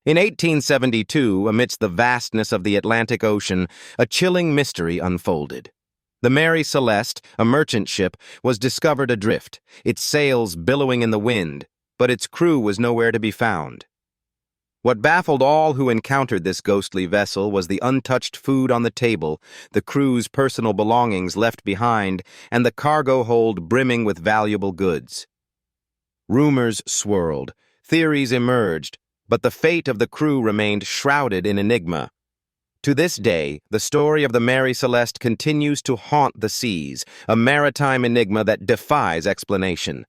In 1872, amidst the vastness of the Atlantic Ocean, a chilling mystery unfolded. The Mary Celeste, a merchant ship, was discovered adrift, its sails billowing in the wind, but its crew was nowhere to be found. What baffled all who encountered this ghostly vessel was the untouched food on the table, the crew's personal belongings left behind, and the cargo hold brimming with valuable goods. Rumors swirled, theories emerged, but the fate of the crew remained shrouded in enigma. To this day, the story of the Mary Celeste continues to haunt the seas, a maritime enigma that defies explanation.